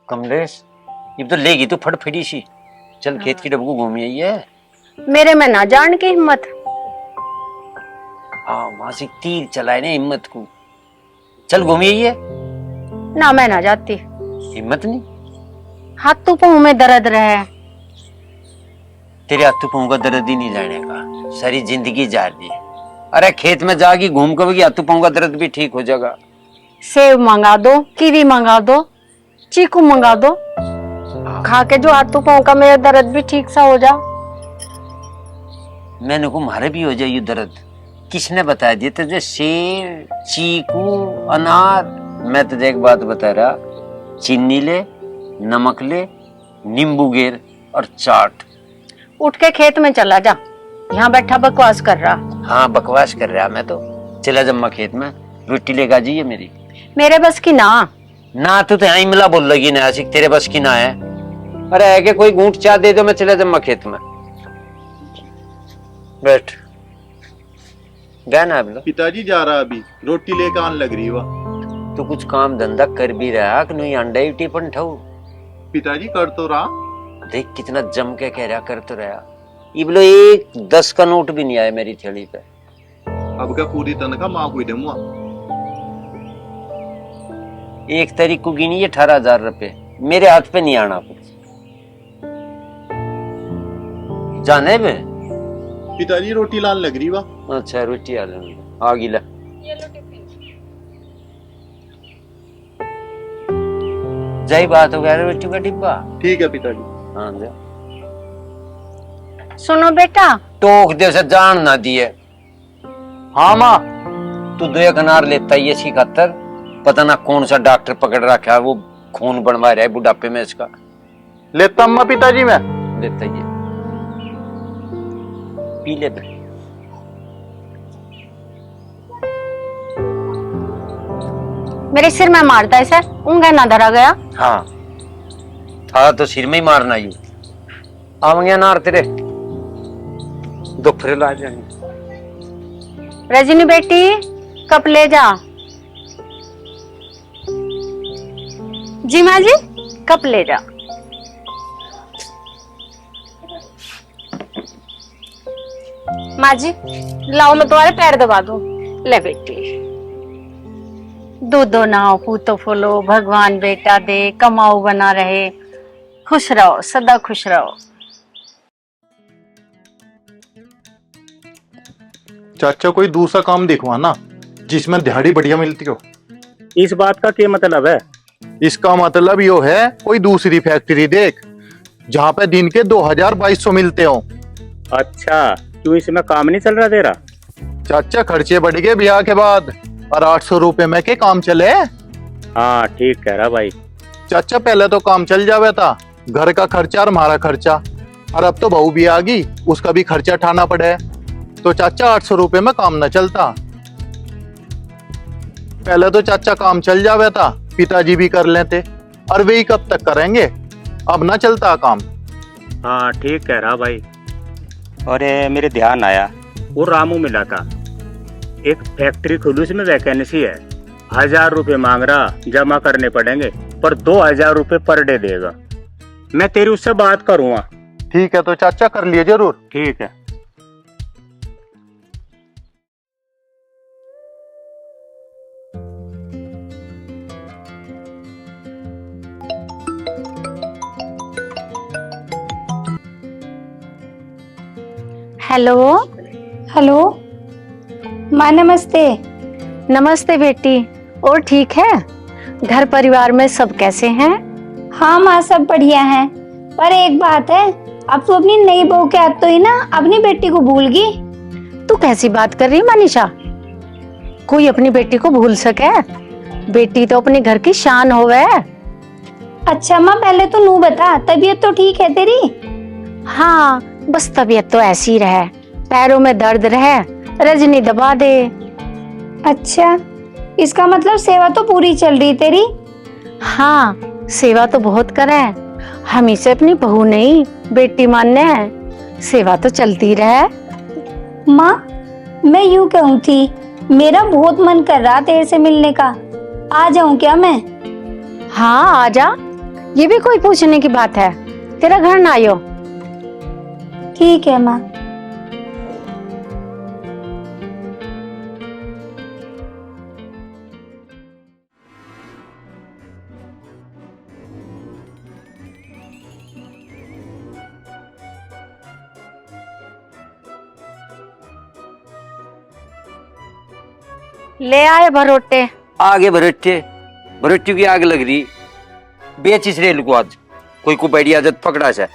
कमलेश ये तो लेगी तो फटफटी सी। चल खेत की डब्बू घूमी आई है। मेरे में ना जान की हिम्मत। हाँ वहां से तीर चलाए ने हिम्मत को। चल घूमी आई है। ना मैं ना जाती। हिम्मत नहीं। हाथ पाँव में दर्द रहे। तेरे हाथ पाँव का दर्द ही नहीं जाने का, सारी जिंदगी जा रही है। अरे खेत में जाके घूम कर हाथ पाँव का दर्द भी ठीक हो जाएगा। सेब मंगा दो, कीवी मंगा दो, चीकू मंगा दो, खा के जो हाथ पाँव का मेरा दर्द भी ठीक सा हो जा। मैंने को मारे भी हो जाए ये दर्द। किसने बताया दिया तुझे? सेब, चीकू, अनार। मैं तुझे एक बात बता रहा, चीनी ले, नमक ले, नींबू गेर और चाट। उठ के खेत में चला जा, यहाँ बैठा बकवास कर रहा। हाँ बकवास कर रहा मैं तो। चला जम्मा खेत में, रोटी लेगा जी मेरी। मेरे बस की ना। ना तू तो यहीं मिला बोल लगी ना, तेरे बस की ना है। अरे है कि कोई घूंट चाय दे दो, मैं चला जम्मा खेत में। बैठ गया ना अभी। पिताजी जा रहा अभी, रोटी लेकर आने लग रही वह। तू कुछ काम धंधा कर भी रहा कि नहीं? अंडा ही टिपन ठाऊ। पिताजी कर तो रहा। देख कितना जम के कह रहा, कर तो रहा। ये बोलो एक 10 का नोट भी नहीं आया मेरी थैली पे। अब क्या पूरी तनख्वाह माँ को ही दूंगा। 1 तारीख को गिनी 18,000 रुपए मेरे हाथ पे नहीं आना कुछ। जाने बे पिताजी रोटी लाने लग रही वह। अच्छा रोटी आ गई ला। जय बात हो गया रोटी का डिब्बा। ठीक है पिताजी। हाँ जा। सुनो बेटा, टोक दे से जान ना दिए। हाँ माँ तू 2 अनार लेता ही इसी खातर। पता ना कौन सा डॉक्टर पकड़ रखा है, वो खून बनवा रहा है बुढ़ापे में इसका। लेता अम्मा पिताजी मैं। लेता ही है। पी ले बे। मेरे सिर में मारता है सर, ऊँगा ना धरा गया। हाँ था तो सिर में ही मारना यू। आवेंगे अनार तेरे दोपहर ला जाएंगे। रजनी बेटी कप ले जा। जी माँ जी, कप ले जा। माँ जी लाओ, मैं तुम्हारे पैर दबा दूं। ले बेटी, दूधो नाओ पूतो फूलो, भगवान बेटा दे, कमाओ बना रहे, खुश रहो सदा खुश रहो। चाचा कोई दूसरा काम दिखवा ना जिसमें दिहाड़ी बढ़िया मिलती हो। इस बात का क्या मतलब है? इसका मतलब यो है कोई दूसरी फैक्ट्री देख जहाँ पे दिन के 2,200 मिलते हो। अच्छा, क्यों इसमें काम नहीं चल रहा तेरा? चाचा खर्चे बढ़ गए ब्याह के बाद, और 800 रुपए में के काम चले। हाँ ठीक कह रहा भाई। चाचा पहले तो काम चल जावे था, घर का खर्चा और हमारा खर्चा, और अब तो बहू भी आ गई, उसका भी खर्चा उठाना पड़े। तो चाचा 800 रुपए में काम न चलता। पहले तो चाचा काम चल जावे था, पिताजी भी कर लेते, और वही कब तक करेंगे? अब ना चलता काम। हाँ ठीक कह रहा भाई। और मेरे ध्यान आया, वो रामू मिला था, एक फैक्ट्री खुली, उसमें वैकेंसी है। 1,000 रुपए मांग रहा, जमा करने पड़ेंगे, पर 2,000 रुपए पर डे देगा। मैं तेरी उससे बात करूँगा। ठीक है तो चाचा कर लिए जरूर। ठीक है। हेलो। हेलो माँ, नमस्ते। नमस्ते बेटी, और ठीक है? घर परिवार में सब कैसे हैं? हाँ माँ, सब बढ़िया हैं। पर एक बात है, अब तू अपनी नई बहू के हाथ तो ही ना अपनी बेटी को भूल गई। तू कैसी बात कर रही है मनीषा? कोई अपनी बेटी को भूल सके? बेटी तो अपने घर की शान होवे। अच्छा माँ, पहले तो नू बता, तबीयत तो ठीक है तेरी? हाँ बस तबीयत तो ऐसी रहे, पैरों में दर्द रहे, रजनी दबा दे। अच्छा, इसका मतलब सेवा तो पूरी चल रही तेरी? हाँ सेवा तो बहुत करे, हम इसे अपनी बहू नहीं बेटी मानने हैं। सेवा तो चलती रहे। माँ मैं यूं कहूँ थी, मेरा बहुत मन कर रहा तेरे से मिलने का, आ जाऊं क्या मैं? हाँ आजा, ये भी कोई पूछने की बात है? तेरा घर ना आयो। ठीक है माँ। ले आए भरोटे। आगे भरट्टे भरट्टी की आग लग रही। बेच इस रेल को आज कोई को बैठी आदत पकड़ा सा।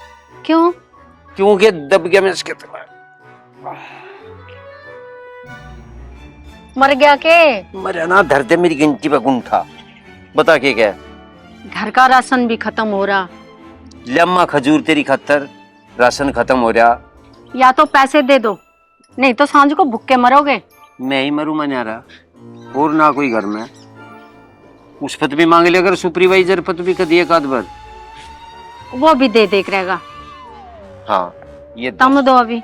क्यों? क्योंकि दब गया मैं इसके मर गया के? मरे ना धरते मेरी घंटी पे गुंठा। बता के क्या? घर का राशन भी खत्म हो रहा। लम्मा खजूर तेरी खतर, राशन खत्म हो रहा। या तो पैसे दे दो, नहीं तो सांझ को भूखे मरोगे। मैं ही मरू मना रहा और ना कोई घर में। उस पत भी मांग ले अगर सुपरवाइजर पत भी कर दिए काद भर। वो भी दे देख रहेगा। हाँ ये तुम दो अभी।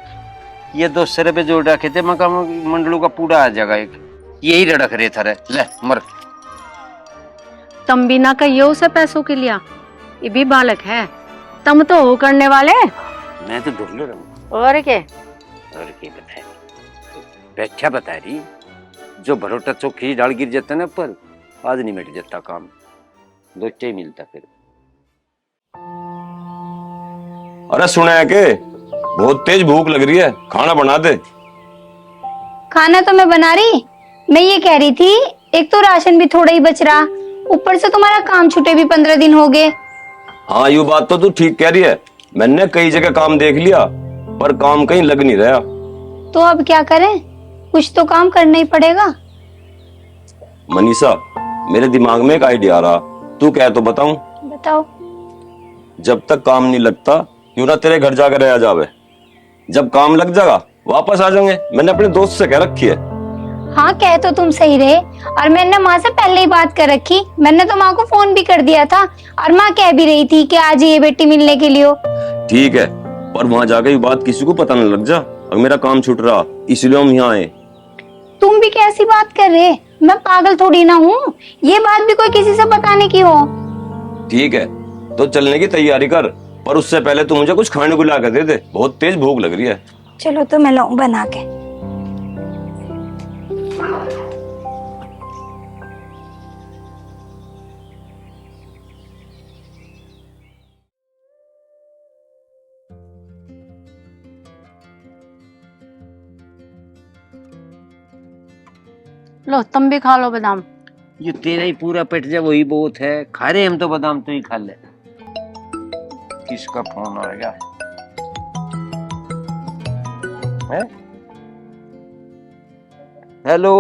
ये 200 रुपए जोड़ रखे थे मकाम मंडलों का पूरा आ जाएगा एक। यही रड़क रहे था रे। ले मर। तुम भी ना कहियो उसे पैसों के लिया, ये भी बालक है। तुम तो हो करने वाले। मैं तो ढूंढ रहा। और के? और क्या बताए? व्याख्या बता रही। जो भरोटा चौकी डाल गिर जाता ना पर आज नहीं मिट जाता काम। दो ही मिलता फिर। अरे सुना है के बहुत तेज भूख लग रही है, खाना बना दे। खाना तो मैं बना रही। मैं ये कह रही थी, एक तो राशन भी थोड़ा ही बच रहा, ऊपर से तुम्हारा काम छूटे भी 15 दिन हो गए। हाँ ये बात तो तू ठीक कह रही है। मैंने कई जगह काम देख लिया पर काम कहीं लग नहीं रहा। तो अब क्या करें? कुछ तो काम करना ही पड़ेगा। मनीषा मेरे दिमाग में एक आइडिया आ रहा, तू क्या तो बताऊं? बताओ। जब तक काम नहीं लगता क्यों ना तेरे घर जाकर रह जावे। जब काम लग जाएगा वापस आ जाएंगे। मैंने अपने दोस्त से कह रखी है। हाँ कह तो तुम सही रहे, और मैंने माँ से पहले ही बात कर रखी। मैंने तो माँ को फोन भी कर दिया था, और माँ कह भी रही थी कि आज ये बेटी मिलने के लिए हो। ठीक है पर वहां जाकर ये बात किसी को पता न लग जा और मेरा काम छूट रहा, इसलिए हम यहाँ आए। तुम भी कैसी बात कर रहे? मैं पागल थोड़ी ना हूँ, ये बात भी कोई किसी से बताने की हो। ठीक है तो चलने की तैयारी कर, पर उससे पहले तू मुझे कुछ खाने को ला कर दे दे। बहुत तेज भूख लग रही है। चलो तो मैं लाऊं बना के। लो तुम भी खा लो बादाम। ये तेरा ही पूरा पेट जा वही बहुत है। खा रहे हम तो बादाम तो ही खा ले। किसका फोन आएगा? है? हेलो।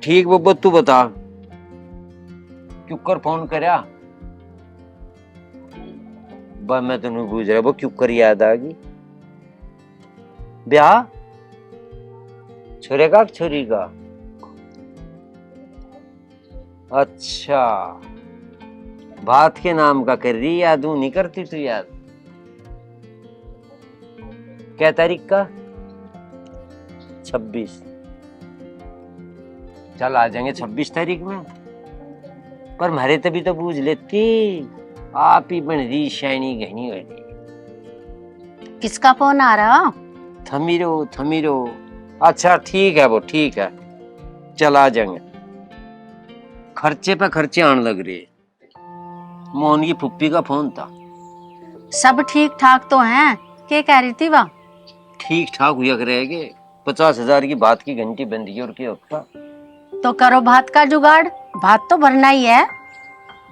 ठीक बब्बा तू बता क्यों कर फोन करया? बा मैं तो नहीं पूछ रहा वो क्यों कर याद आ गई। ब्याह छोरे का छोरी का? अच्छा बात के नाम का कर रही। याद हूं नहीं करती तू याद? क्या तारीख का? 26। चल आ जाएंगे 26 तारीख में। पर मारे तभी तो बूझ लेती। आप ही बन रही शैनी गहनी वाली। किसका फोन आ रहा? थमीरो थमीरो। अच्छा ठीक है वो ठीक है। चल आ जाएंगे। खर्चे पे खर्चे आने लग रहे। मोहन की फुप्पी का फोन था। सब ठीक ठाक तो हैं? क्या कह रही थी वह? ठीक ठाक हुआ करेंगे। 50,000 की बात की घंटी बंदी और क्या होता। तो करो भात का जुगाड़, भात तो भरना ही है।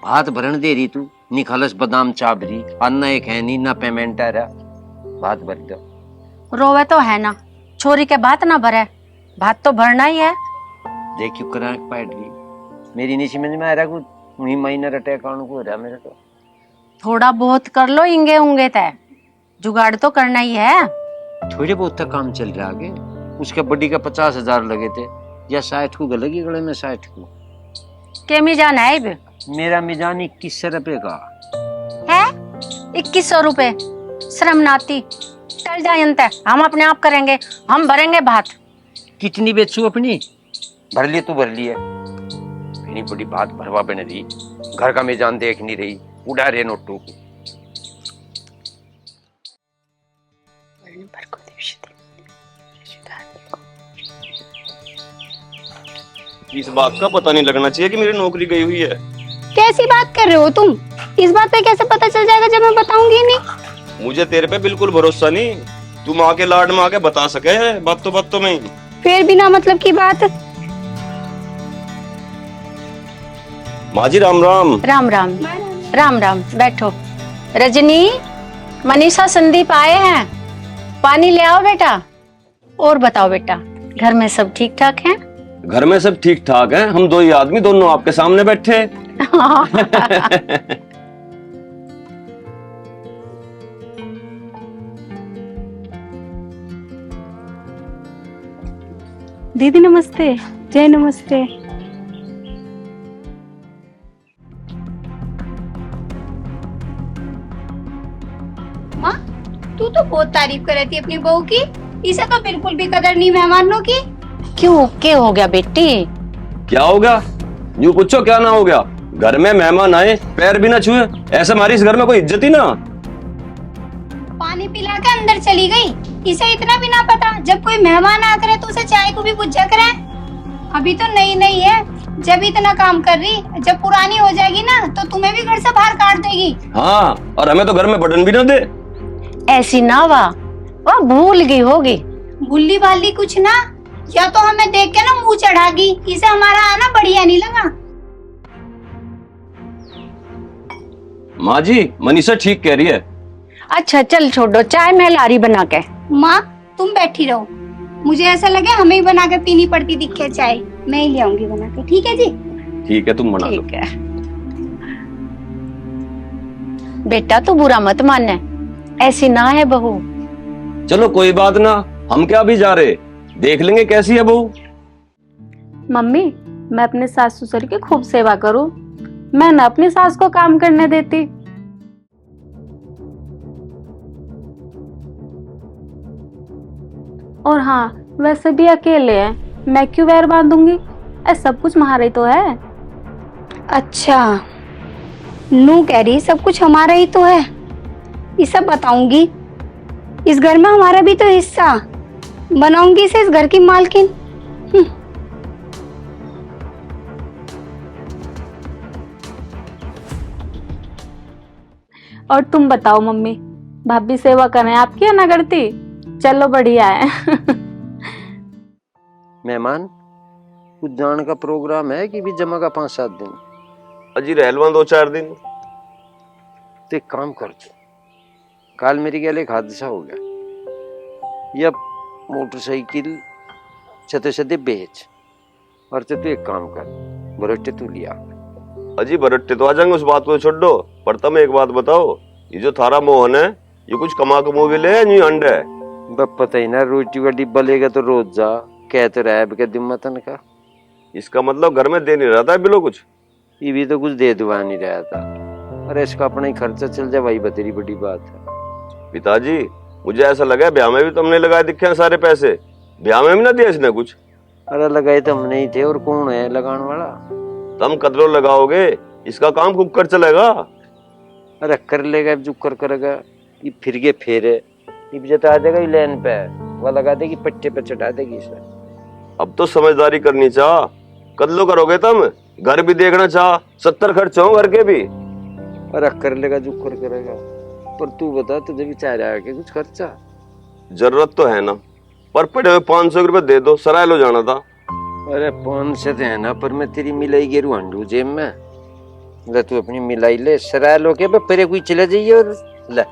भात भरण दे रही तू निखालस बादाम चाबरी। अन्ना एक है नहीं ना पेमेंट आ रहा। भात भर दो। रोवे तो है ना, छोरी के भात ना भरे। भात तो भरना ही है। देख क्यों करा पाट गई। मेरी नहीं समझ में आ रहा कुछ। वही माइनर अटैक आने को हो रहा मेरा तो। थोड़ा बहुत कर लो इंगे होंगे तय, जुगाड़ तो करना ही है। थोड़े बहुत तक काम चल रहा आगे। उसके बड्डी का 50,000 लगे थे या 60 को गलगी गले में 60 को। के मिजान है इब? मेरा मिजान 2100 रुपए का है। 2100 रुपए शर्म नाती। चल जायंत है, हम अपने आप करेंगे, हम भरेंगे भात। कितनी बेचू अपनी? भर लिए तू भर लिए। बड़ी बात भरवा बने दी। घर का मेजान देख नहीं रही, उड़ा रहे नोटों को। इस बात का पता नहीं लगना चाहिए कि मेरी नौकरी गई हुई है। कैसी बात कर रहे हो तुम? इस बात पे कैसे पता चल जाएगा जब मैं बताऊंगी नहीं? मुझे तेरे पे बिल्कुल भरोसा नहीं। तू माँ के लाड में आके बता सके है बातों में ही। फिर बिना मतलब की बात। माँ जी राम राम। राम राम। राम राम, बैठो। रजनी, मनीषा, संदीप आए हैं, पानी ले आओ बेटा। और बताओ बेटा, घर में सब ठीक ठाक हैं? घर में सब ठीक ठाक है, हम दो ही आदमी दोनों आपके सामने बैठे। दीदी नमस्ते। जय नमस्ते। माँ, तू तो बहुत तारीफ कर रही थी अपनी बहू की। इसे तो बिल्कुल भी कदर नहीं मेहमानों की। क्यों, क्या हो गया बेटी? क्या होगा? यूं पूछो क्या ना हो गया। घर में मेहमान आए, पैर भी ना छुए, ऐसे हमारी इस घर में कोई इज्जत ही ना। पानी पिला के अंदर चली गई। इसे इतना भी ना पता जब कोई मेहमान आ करे तो उसे चाय को भी पूछा करे। अभी तो नई नई है, जब इतना काम कर रही, जब पुरानी हो जाएगी ना तो तुम्हें भी घर से बाहर काट देगी। हाँ, और हमें तो घर में बटन भी ना दे। ऐसी ना वह भूल गई होगी। भूली भाली कुछ ना, या तो हमें देख के ना मुंह चढ़ा गई। इसे हमारा आना बढ़िया नहीं लगा। माँ जी, मनीषा ठीक कह रही है। अच्छा चल छोड़ो, चाय मैं ला रही बना के। माँ, तुम बैठी रहो। मुझे ऐसा लगे हमें ही बना के पीनी पड़ती दिखे चाय। मैं ही ले आऊंगी बना के, ठीक है जी? ठीक है, तुम बना लो। ठीक है बेटा, तू बुरा मत मानना, ऐसी ना है बहू। चलो कोई बात ना, हम क्या भी जा रहे, देख लेंगे कैसी है बहू। मम्मी, मैं अपने सास ससुर की खूब सेवा करूं, मैं ना अपनी सास को काम करने देती। और हाँ, वैसे भी अकेले हैं, मैं क्यों वैर बांधूंगी? सब कुछ हमारा ही तो है। अच्छा, नू कह रही सब कुछ हमारा ही तो है। ये सब बताऊंगी। इस घर में हमारा भी तो हिस्सा, बनाऊंगी इसे इस घर की मालकिन। और तुम बताओ मम्मी, भाभी सेवा करें आपकी या ना करती? चलो बढ़िया है। मेहमान, कुछ जान का प्रोग्राम है कि भी जमा का 5-7 दिन? अजी रहलवा 2-4 दिन। तो एक काम कर तू, कल मेरी गैल एक हादसा हो गया। ये मोटरसाइकिल छते छते बेच, और तू एक काम कर, बरट्टे तू लिया। अजी बरट्टे तो आ जाएंगे, उस बात को छोड़ दो। पर तुम एक बात बताओ, ये जो थारा मोहन है, ये कुछ कमा कमो भी ले नहीं अंडे है? बस पता ही ना, रोटी का डिब्बा लेगा तो रोज जा, कह तो रहा है के दिम्मतन का। इसका मतलब घर में दे नहीं रहा था बिलो कुछ? ये भी तो कुछ दे दुआ नहीं रहा था। अरे इसका अपना ही खर्चा चल जाए, वही बतेरी बड़ी बात है। पिताजी, मुझे ऐसा लगा ब्याह में भी तुमने लगाए दिखे हैं सारे पैसे, ब्याह में भी ना दिया इसने कुछ। अरे लगाए तो हम नहीं थे, और कौन है लगाने वाला? तुम कदरों लगाओगे, इसका काम खूब कर चलेगा। अरे कर लेगा, जो करेगा, ये फिर के फेरे, ये भी जता आ जाएगा लेन पे, वो लगा देगी पट्टे पे, चढ़ा देगी इसे। अब तो समझदारी करनी चाह, कदलो करोगे तुम, घर भी देखना चाह, 70 खर्च हो घर के भी। अरे कर लेगा, जो करेगा। पर तू बता, तुझे भी चाह रहा है कि कुछ खर्चा? जरूरत तो है ना, पर पड़े हुए 500 रुपए दे दो, सराय लो जाना था। अरे 500 तो है ना, पर मैं तेरी मिलाई गेरू हंडू जेब में ले, तू अपनी मिलाई ले, सराय लो के परे कोई चले जाइए और ले।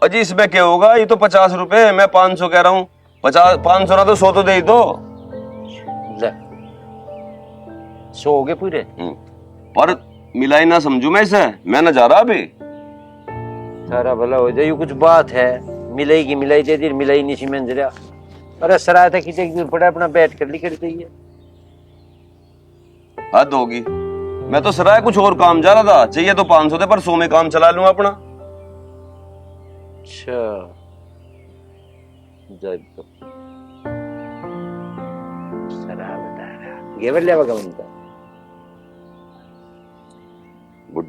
अजी इसमें क्या होगा, ये तो 50 रुपए, मैं 500 कह रहा हूँ। 500 ना तो 100 तो दे ही दो। ले 100 हो गए पूरे। पर मिलाई ना समझू मैं इसे, मैं ना जा रहा अभी। सारा भला हो जाए, कुछ बात है? मिलाई दे दी, मिलाई नहीं सी मंजरा। अरे सराय तक खींचे दूर पड़ा, अपना बैठ कर लिख चाहिए। हद होगी, मैं तो सराय कुछ और काम जा रहा था, चाहिए तो 500 थे, पर 100 में काम चला लूंगा अपना। अच्छा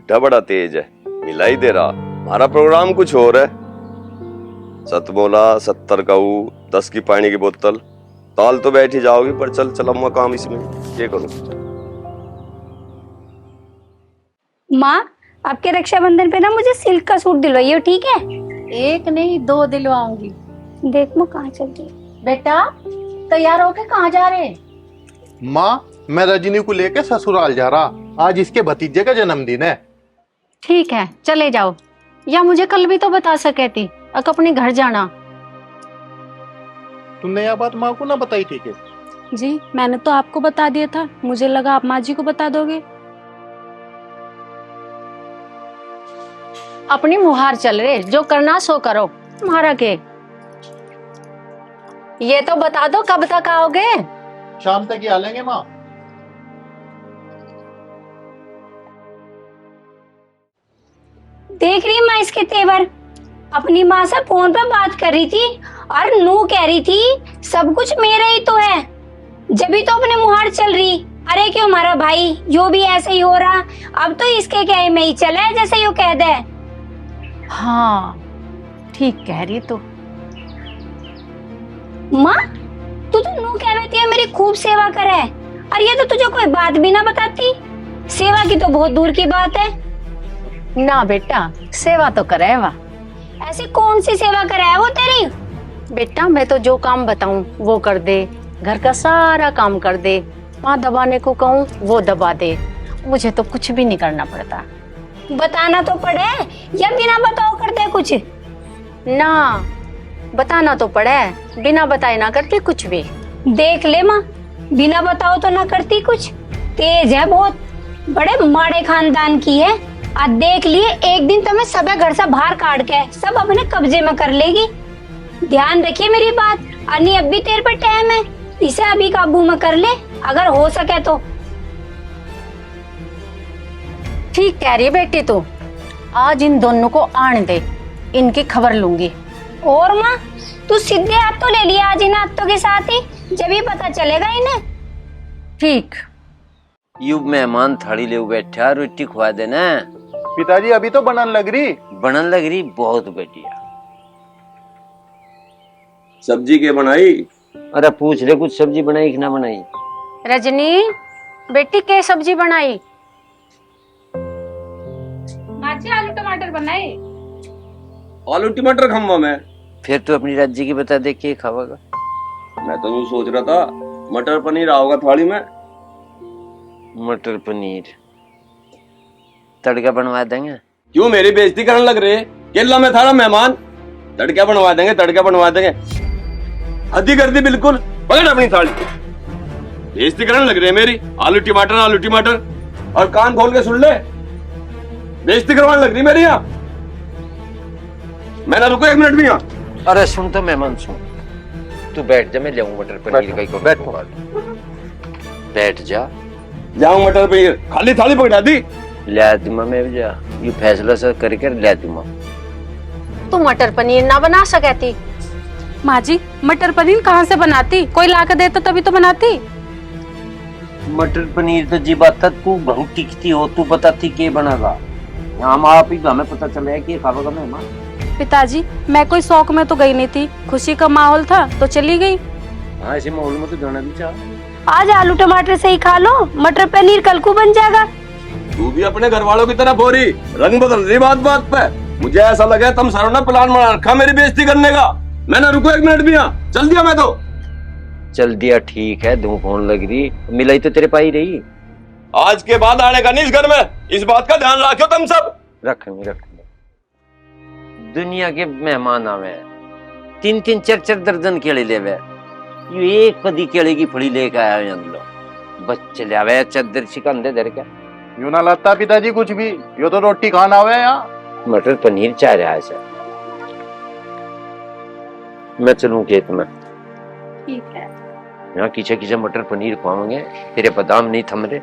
बुढ़ा बड़ा तेज है, मिला ही दे रहा। हमारा प्रोग्राम कुछ और है। 7 बोला 70 काऊ 10 की पानी की बोतल। ताल तो बैठ ही जाओगी, पर चल चलाऊंगा काम इसमें, ये करूँ। माँ, आपके रक्षाबंधन पे ना मुझे सिल्क का सूट दिलवाइए, ठीक है? एक नहीं 2 दिलवाऊंगी। देख माँ कहाँ चल रही है। बेटा तैयार होके कहाँ जा रहे? माँ, मैं रजनी को लेके ससुराल जा रहा, आज इसके भतीजे का जन्मदिन है। ठीक है चले जाओ, या मुझे कल भी तो बता सके थी अपने घर जाना। तुमने यह बात माँ को ना बताई थी क्या? जी मैंने तो आपको बता दिया था, मुझे लगा आप माँ जी को बता दोगे। अपनी मुहार चल रहे, जो करना सो करो। तुम्हारा के ये तो बता दो कब तक आओगे? शाम तक ही आ लेंगे माँ। देख रही माँ इसके तेवर, अपनी माँ से फोन पर बात कर रही थी और नू कह रही थी सब कुछ मेरा ही तो है, जब भी तो अपने मुहार चल रही। अरे क्यों हमारा भाई जो भी ऐसे ही हो रहा, अब तो इसके क्या में ही चला है जैसे यो कह दे। हाँ ठीक कह रही तू। माँ तू तो नू कह रही थी मेरी खूब सेवा करे, और ये तो तुझे कोई बात भी ना बताती। सेवा की तो बहुत दूर की बात है। ना बेटा सेवा तो करे वा। ऐसी कौन सी सेवा कराए वो तेरी? बेटा मैं तो जो काम बताऊं वो कर दे, घर का सारा काम कर दे, वहाँ दबाने को कहूँ वो दबा दे, मुझे तो कुछ भी नहीं करना पड़ता। बताना तो पड़े या बिना बताओ करते कुछ? ना बताना तो पड़े, बिना बताए ना करती कुछ भी। देख ले माँ, बिना बताओ तो ना करती कुछ। तेज है बहुत, बड़े माड़े खानदान की है। आज देख लिए एक दिन तो मैं सब घर से बाहर काट के सब अपने कब्जे में कर लेगी। ध्यान रखिए मेरी बात, अन्नी अब भी तेरे पर टाइम है, इसे अभी काबू में कर ले अगर हो सके तो। ठीक कह रही है बेटी तू, आज इन दोनों को आने दे, इनकी खबर लूंगी। और माँ तू सीधे हाथ तो ले लिया आज इन हाथों के साथ ही, जब ही पता चलेगा इन्हें। ठीक। यू मेहमान थाली ले बैठा, रोटी खुआ देना। पिताजी अभी तो बनन लग रही। बनन लग रही, बहुत बढ़िया। सब्जी के बनाई? अरे पूछ ले कुछ सब्जी बनाई कि ना बनाई। रजनी बेटी के सब्जी बनाई? माजी आलू टमाटर बनाए। आलू टमाटर खम्मा में? फिर तो अपनी राज्य की बता दे के खावागा। मैं तो यूं सोच रहा था मटर पनीर आओगा थाली में। मटर पनीर तड़का बनवा देंगे। क्यों मेरी बेइज्जती करने लग रहे? केला में थारा मेहमान, तड़का बनवा देंगे, तड़का बनवा देंगे। हद्दी कर दी बिल्कुल। पकड़ अपनी थाली, बेइज्जती करने लग रही है मेरी। आलू टमाटर आलू टमाटर, और कान खोल के सुन ले, बेइज्जती करवाने लग रही मेरी यहाँ। मैं ना रुको 1 मिनट भी यहाँ। अरे सुन तो मेहमान सुन, तू बैठ जा, मैं ले आऊं मटर पनीर का ही। बैठो। बैठ जा। जाऊं मटर पनीर, खाली थाली पकड़ा दी। ले दूंगा मैं भी, जा ये फैसला सब करके ले दूंगा। तू मटर पनीर ना बना सकती? माँ जी मटर पनीर कहाँ से बनाती, कोई ला के देता तभी तो बनाती। मटर पनीर तो जी बात था, तू बहुत टिकती हो, तू बताती के बनागा। हम आप ही हमें पता चला है कि खावागा मेहमान। पिताजी मैं कोई शौक में तो गई नहीं थी, खुशी का माहौल था तो चली गई। हाँ ऐसे माहौल में तो जाना भी चाह। आज आलू टमाटर से ही खा लो, मटर पनीर कल को बन जाएगा। तू भी अपने घर वालों की तरह हो रही, रंग बदल रही बात बात पे। मुझे ऐसा लगा तुम सारों ने प्लान बना रखा मेरी बेइज्जती करने का। मैं ना रुको 1 मिनट भी यहाँ, चल दिया मैं तो। चल दिया ठीक है, धूप होने लग रही, मिलाई तो तेरे पाई रही। आज के बाद आने का नहीं इस घर में, इस बात का ध्यान रखो तुम सब। रखेंगे रखेंगे। दुनिया के मेहमान आवे, 3-3 4-4 दर्जन केले लेवे, ये एक कदी केले की फड़ी लेके आया अंदर। बच्चे ले आवे चद्दर चिकन दे के। यूं ना लगता पिताजी कुछ भी, यो तो रोटी खाना हुआ है यहाँ। मटर पनीर चाह रहा है सर। मैं चलूं खेत में। ठीक है। यहाँ खींचे खींचे मटर पनीर खुआएंगे, तेरे बादाम नहीं थम रहे।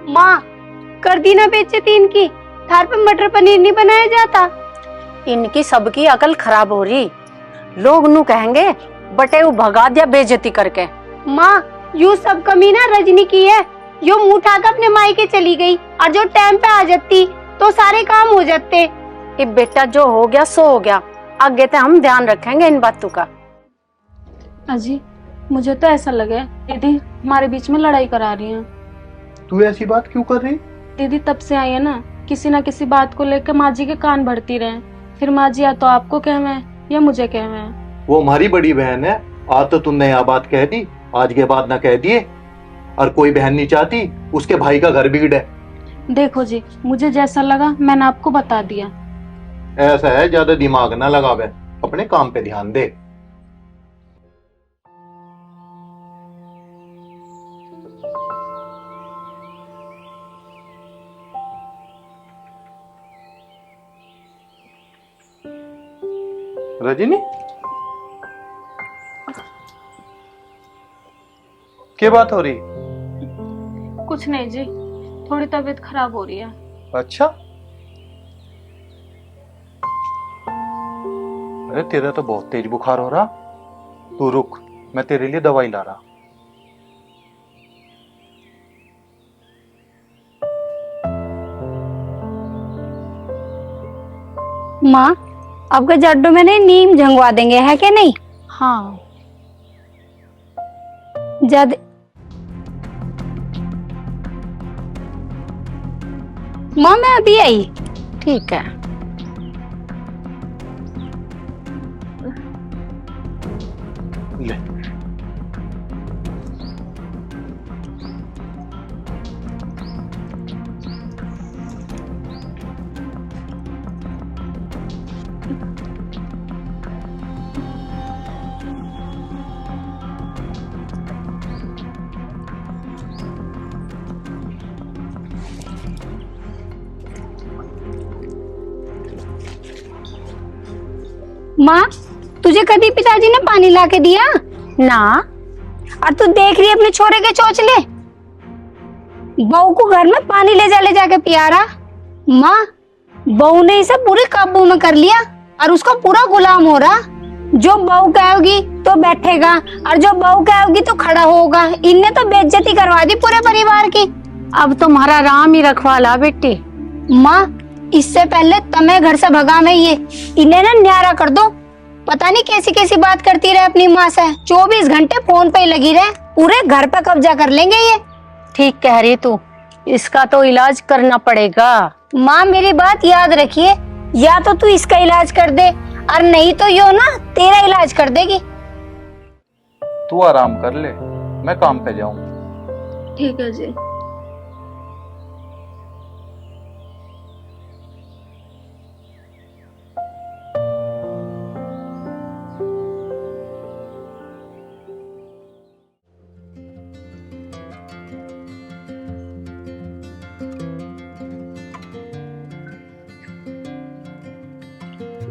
माँ कर दी ना बेइज्जती इनकी, थार पे मटर पनीर नहीं बनाया जाता। इनकी सबकी अकल खराब हो रही, लोग नू कहेंगे बटे वो भगा दिया बेइज्जती करके। माँ, यू सब कमी ना रजनी की है। यो मुंह उठाकर अपने मायके चली गई, और जो टाइम पे आ जाती तो सारे काम हो जाते। कि बेटा जो हो गया सो हो गया, आगे तो हम ध्यान रखेंगे इन बातों का। अजी मुझे तो ऐसा लगे दीदी हमारे बीच में लड़ाई करा रही हैं। तू ऐसी बात क्यों कर रही? दीदी तब से आई है ना, किसी ना किसी बात को लेकर माँ जी के कान भरती रहे। फिर माँ जी या तो आपको कहवे या मुझे कहवे। वो हमारी बड़ी बहन है, आज तो तुमने यहाँ बात कह दी, आज के बाद ना कह दिए। और कोई बहन नहीं चाहती उसके भाई का घर बिगड़े। देखो जी, मुझे जैसा लगा मैंने आपको बता दिया। ऐसा है, ज्यादा दिमाग ना लगावे, अपने काम पे ध्यान दे। रजनी, क्या बात हो रही? कुछ नहीं जी, थोड़ी तबीयत खराब हो रही है। अच्छा, अरे तेरा तो बहुत तेज बुखार हो रहा। तू रुक, मैं तेरे लिए दवाई ला रहा। माँ, आपके जड्डों में नहीं नीम झंगवा देंगे, है क्या नहीं? हाँ जद माँ मैं अभी आई। ठीक है। ले, माँ, तुझे कभी पिताजी ने पानी ला के दिया ना, और तू देख रही है अपने छोरे के चोचले। बहू को घर में पानी ले जाके पिया रहा। माँ, बहू ने इसे पूरे काबू में कर लिया और उसका पूरा गुलाम हो रहा। जो बहू कहेगी तो बैठेगा, और जो बहू कहेगी तो खड़ा होगा। इनने तो बेइज्जती करवा दी पूरे परिवार की। अब तुम्हारा राम ही रखवाला बेटी। माँ, इससे पहले तुम्हें घर से भगा में ये इन्हें ना न्यारा कर दो। पता नहीं कैसी कैसी बात करती रहे अपनी माँ से, 24 घंटे फोन पे ही लगी रहे। पूरे घर पे कब्जा कर लेंगे ये। ठीक कह रही तू, इसका तो इलाज करना पड़ेगा। माँ मेरी बात याद रखिए, या तो तू इसका इलाज कर दे, और नहीं तो यो ना तेरा इलाज कर देगी। तू आराम कर ले, मैं काम पे जाऊं। ठीक है जी।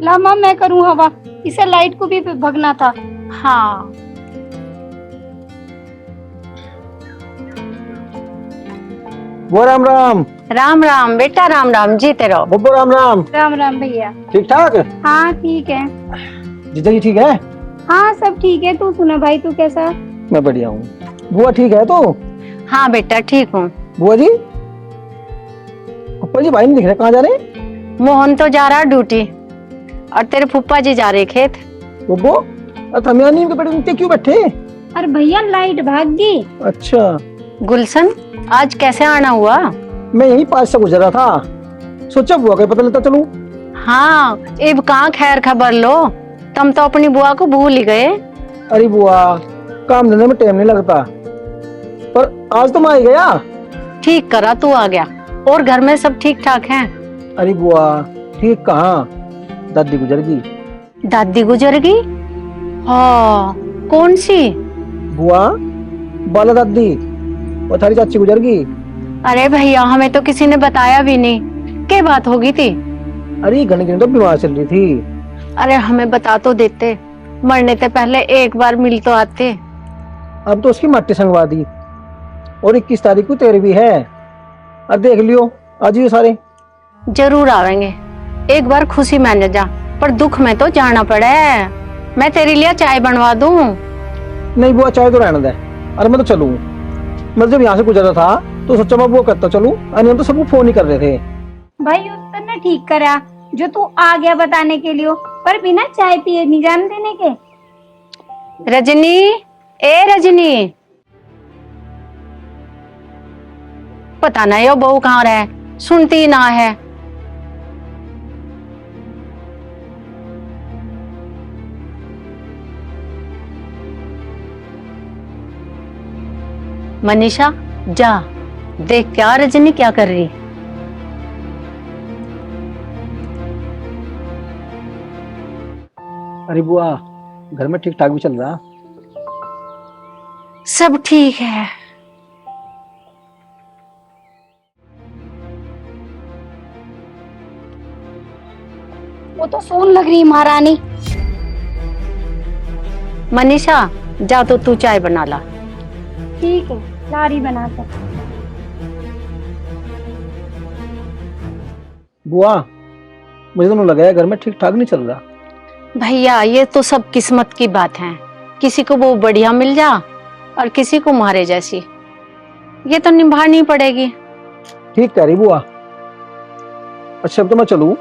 ला माँ, मैं करूँ हवा, इसे लाइट को भी भगना था। हाँ वो राम राम। राम राम बेटा, राम राम, जीते रहो। बब्बू राम राम। राम राम भैया। ठीक ठाक? हाँ ठीक है। जीजा जी ठीक है? हाँ सब ठीक है। तू सुना भाई, तू कैसा? मैं बढ़िया हूँ। बुआ ठीक है तो? हाँ बेटा ठीक हूँ। बुआ जी, पप्पा जी भाई नहीं दिख रहे, कहाँ जा रहे? मोहन तो जा रहा ड्यूटी, और तेरे फूफा जी जा रहे खेत। बब्बू, हम यहाँ नीम के पेड़ के नीचे क्यों बैठे? अरे भैया लाइट भाग गई। अच्छा, गुलशन आज कैसे आना हुआ? मैं यहीं पास से गुजर रहा था, सोचा बुआ का पता लेता चलूं। हाँ, अब कहाँ खैर खबर लो, तुम तो अपनी बुआ को भूल ही गए। अरे बुआ, काम धंधे में टाइम नहीं लगता, पर आज तो मैं आ ही गया। ठीक करा तू आ गया। और घर में सब ठीक ठाक हैं? अरे बुआ ठीक कहाँ, दादी गुजर गई। दादी गुजर गई? हाँ, कौन सी? बुआ, बाला दादी, वो थारी चाची गुजर गई। अरे भैया, हमें तो किसी ने बताया भी नहीं। क्या बात होगी थी? अरे घने तो बीमार चल रही थी। अरे हमें बता तो देते, मरने से पहले एक बार मिल तो आते। अब तो उसकी मट्टी संगवा दी, और 21 तारीख को 13वीं है। अब देख लियो, आज ही सारे जरूर आवेंगे। एक बार खुशी माने जा, पर दुख में तो जाना पड़े। मैं तेरे लिए चाय बनवा दूं? नहीं बुआ, चाय तो रहने दे, अरे मैं तो चलूँ, मैं जब यहाँ से गुजरा था तो सोचा मैं वो करता चलूँ, अरे हम तो सबको फोन ही कर रहे थे। भाई उत्तर ने ठीक करा जो तू आ गया बताने के लिए, पर बिना चाय पिए नहीं जान देने के। रजनी, ए रजनी, पता नहीं यो बहू कहाँ रहे, सुनती ना है। मनीषा जा देख क्या रजनी क्या कर रही। अरे बुआ, घर में ठीक ठाक भी चल रहा? सब ठीक है। वो तो सोन लग रही महारानी। मनीषा जा तो तू चाय बना ला। ठीक है, लारी बनाकर। बुआ, मुझे तो लगा है घर में ठीक ठाक नहीं चल रहा। भैया ये तो सब किस्मत की बात है, किसी को वो बढ़िया मिल जा और किसी को मारे जैसी, ये तो निभानी पड़ेगी। ठीक कह रही बुआ। अच्छा अब तो मैं चलूँ,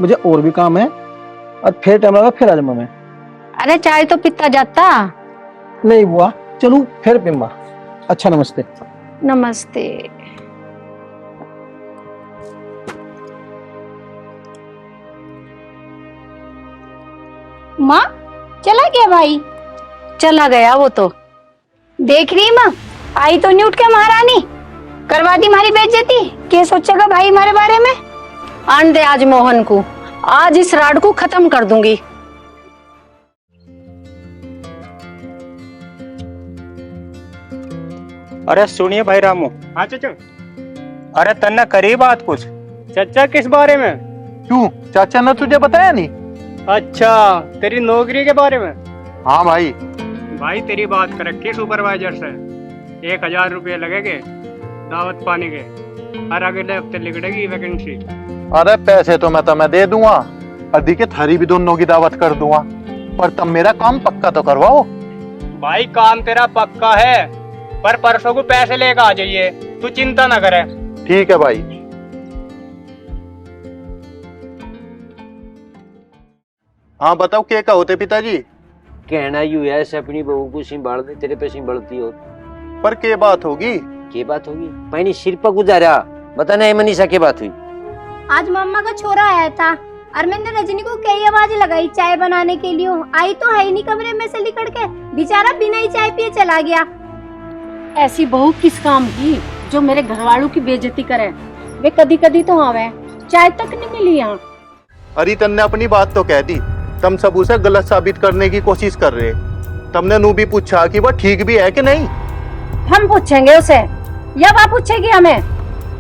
मुझे और भी काम है, और फिर टाइम लगा फिर आ जाऊंगा मैं। अरे चाय तो पीता जाता। नहीं बुआ, चलूँ फिर पिम्बा। अच्छा नमस्ते। नमस्ते। माँ चला गया भाई? चला गया वो तो। देख रही माँ, आई तो नहीं उठ के महारानी, करवा दी हमारी बेइज्जती। क्या सोचेगा भाई हमारे बारे में? आन दे आज मोहन को, आज इस राड को खत्म कर दूंगी। अरे सुनिए भाई रामू। हाँ चाचा। अरे तन्ने करी बात कुछ। चाचा किस बारे में? क्यों, चाचा ने तुझे बताया नहीं? अच्छा, तेरी नौकरी के बारे में। हाँ भाई। भाई तेरी बात कर रखी सुपरवाइजर से, 1000 रुपये लगेंगे दावत पानी के, और अगले हफ्ते निकलेगी वैकेंसी। अरे पैसे तो मैं तुम्हें दे दूंगा, अदी के थारी भी दोनों की दावत कर दूंगा, पर तुम मेरा काम पक्का तो करवाओ। भाई काम तेरा पक्का है, पर परसों को पैसे लेकर आ जाइए, तू चिंता ना करे। ठीक है भाई। हाँ बताओ क्या कहोते पिताजी? कहना यू है ऐसे अपनी बहू को संभाल दे, तेरे पे संभालती हो। पर क्या बात होगी? क्या बात होगी? पहले सिर पर गुजारा, बताना है मनीषा क्या बात हुई? आज मम्मा का छोरा आया था और मैंने रजनी को कई आवाज लगाई चाय बनाने के लिए, आई तो है ही नहीं कमरे में से निकल के, बेचारा बिना ही चाय पिए चला गया। ऐसी बहू किस काम की जो मेरे घर वालों की बेइज्जती करे? वे कदी कदी तो आवे, चाय तक नहीं मिली यहाँ। अरे तन्ने अपनी बात तो कह दी, तुम सब उसे गलत साबित करने की कोशिश कर रहे। तुमने नू भी पूछा कि वह ठीक भी है कि नहीं? हम पूछेंगे उसे या वह पूछेगी हमें?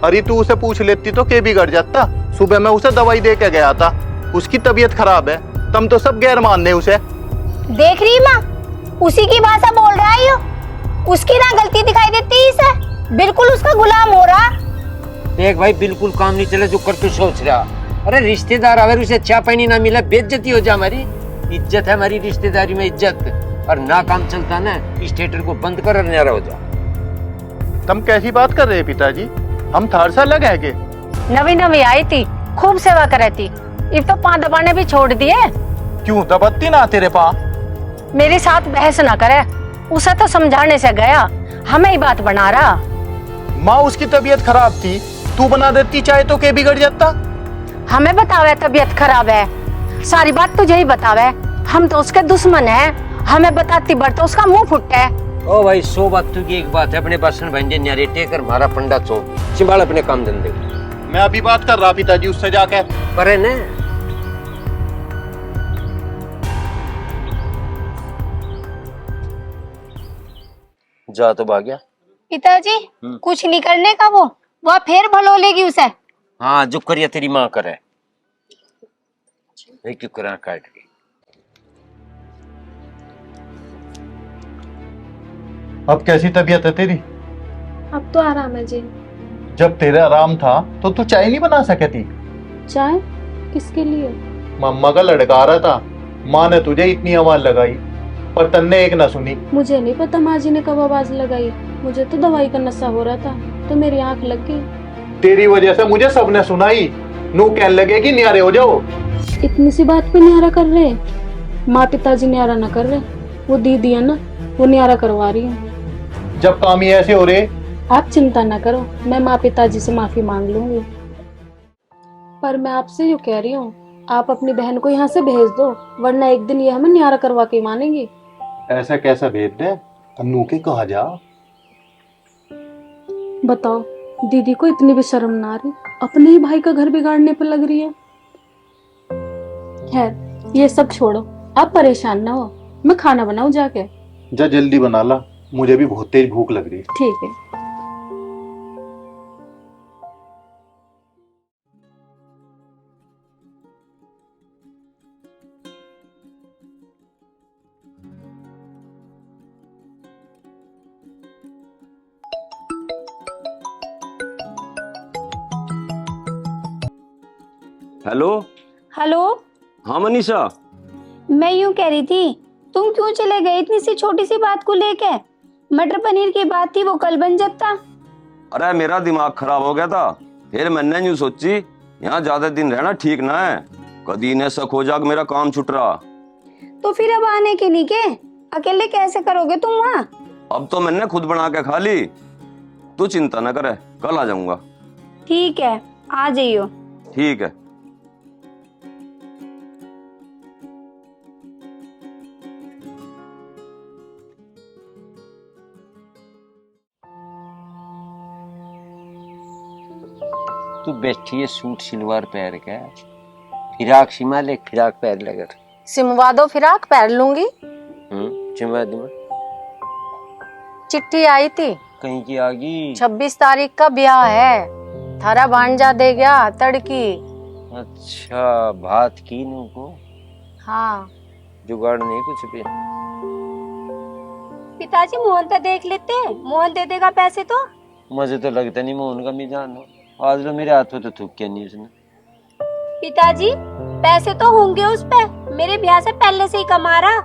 अरे तू उसे पूछ लेती तो क्या बिगड़ जाता? सुबह मैं उसे दवाई दे के गया था, उसकी तबीयत खराब है, तुम तो सब गैर मानने उसे। देख रही माँ, उसी की भाषा बोल रहा है यो, उसकी ना गलती दिखाई देती इसे, बिल्कुल उसका गुलाम हो रहा। देख भाई बिल्कुल काम नहीं चला जो कर तू सोच रहा। अरे रिश्तेदार अगर उसे चाय पानी ना मिला बेइज्जती हो जा, हमारी इज्जत है, हमारी रिश्तेदारी में इज्जत। और ना काम चलता ना, इस थिएटर को बंद कर और न्यारा हो जा। तुम कैसी बात कर रहे हैं पिताजी? हम थार सा लग है के? नवी नवी आई थी, खूब सेवा करे थी, इब तो पाँव दबाने भी छोड़ दिए। क्यों दबत्ती ना तेरे पा? मेरे साथ बहस ना करे, उसे तो समझाने से गया, हमें ही बात बना रहा। माँ उसकी तबीयत खराब थी, तू बना देती चाय तो क्या बिगड़ जाता? हमें बतावे तबीयत खराब है, सारी बात तुझे ही बतावे, हम तो उसके दुश्मन हैं, हमें बताती बढ़ तो उसका मुंह फुटे। ओ भाई 100 बात तू की एक बात है, अपने भाषण भंजे न्यारे टेकर मारा पंडा चो चिंबाड़ अपने काम धंधे। मैं अभी बात कर रहा पिताजी उससे जाके। करे ने जा तो भाग्या। पिताजी कुछ नहीं करने का, वो फिर भलो लेगी उसे। हाँ जो करिया तेरी माँ करे, क्यों करा काट के। अब कैसी तबीयत है तेरी? अब तो आराम है जी। जब तेरे आराम था तो तू चाय नहीं बना सके थी? चाय किसके लिए? मम्मा का लड़का आ रहा था, माँ ने तुझे इतनी आवाज लगाई, पर तन्ने एक ना सुनी। मुझे नहीं पता माँ जी ने कब आवाज लगाई, मुझे तो दवाई का नशा हो रहा था तो मेरी आंख लग गई। तेरी वजह से मुझे सबने सुनाई। नू कहने लगे कि न्यारे हो जाओ। इतनी सी बात पे न्यारा कर रहे? माँ पिताजी न्यारा ना कर रहे, वो दीदी है ना, वो न्यारा करवा रही है। जब काम ही ऐसे हो रहे। आप चिंता ना करो, मैं माँ पिताजी से माफी मांग लूंगी। पर मैं आपसे यूँ कह रही हूँ, आप अपनी बहन को यहाँ से भेज दो, वरना एक दिन ये हमें न्यारा करवा के मानेंगी। ऐसा कैसा भेज दे? अनु के कहा जा। बताओ, दीदी को इतनी भी शर्म ना आ रही, अपने ही भाई का घर बिगाड़ने पे लग रही है। खैर ये सब छोड़ो, आप परेशान ना हो, मैं खाना बनाऊं जाके। जा जल्दी बना ला, मुझे भी बहुत तेज भूख लग रही है। ठीक है। हेलो। हेलो। हाँ मनीषा। मैं यूं कह रही थी, तुम क्यों चले गए इतनी सी छोटी सी बात को लेके? मटर पनीर की बात थी, वो कल बन जाता। अरे मेरा दिमाग खराब हो गया था, फिर मैंने यूं सोची यहाँ ज्यादा दिन रहना ठीक ना है, कदी ने शक हो जाग मेरा काम छुट रहा। तो फिर अब आने के नहीं के, अकेले कैसे करोगे तुम वहाँ? अब तो मैंने खुद बना के खा ली, तू चिंता न करे, कल आ जाऊंगा। ठीक है, आ जाइयो। ठीक है। तू बैठी है सूट सिलवार पहन के, फिराक सिमा ले, फिराक पहन ले। सिमवा दो फिराक, पहन लूंगी। सिमा दिमा। चिट्ठी आई थी, कहीं की आ गई? 26 तारीख का ब्याह है, थारा भांजा दे गया तड़की। अच्छा, बात की नू को? हाँ। जुगाड़ नहीं कुछ भी? पिताजी मोहन तो देख लेते, मोहन दे देगा पैसे तो। मुझे तो लगता नहीं मोहन का मिजान हो, आज तो मेरे हाथों तो थूक क्या नहीं उसने। पिताजी पैसे तो होंगे उस पे, मेरे ब्याह से पहले से ही कमा रहा,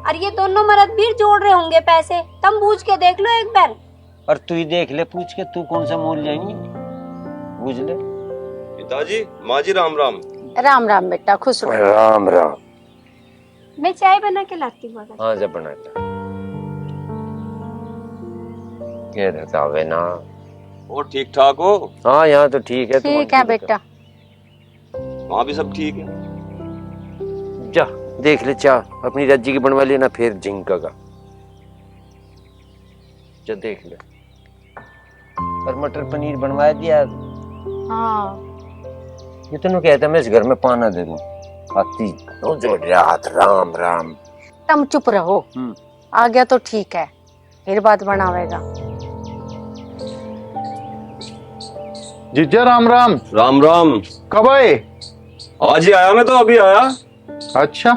और ये दोनों मर्द भी जोड़ रहे होंगे पैसे, तुम पूछ के देख लो एक बार। और तू ही देख ले पूछ के, तू कौन सा मोल जाएंगी, पूछ ले। पिताजी, माँ जी राम राम। राम राम बेटा, खुश रहो। राम राम। मैं चाय बना के लाती हूँ। हाँ जब बनाता क्या बतावे ना। और ठीक ठाक हो? हाँ यहाँ तो ठीक है। ठीक है बेटा। वहाँ भी सब ठीक है? जा देख ले, चाह अपनी रज्जी की बनवा लेना, फिर जिंका का जा देख ले। और मटर पनीर बनवा दिया? हाँ। ये तो कहता मैं इस घर में पाना दे दूं, आती तो जो रात। राम राम। तुम चुप रहो, आ गया तो ठीक है, फिर बात बनावेगा। जीजा राम राम। राम राम। कब आए? आज ही आया, मैं तो अभी आया। अच्छा।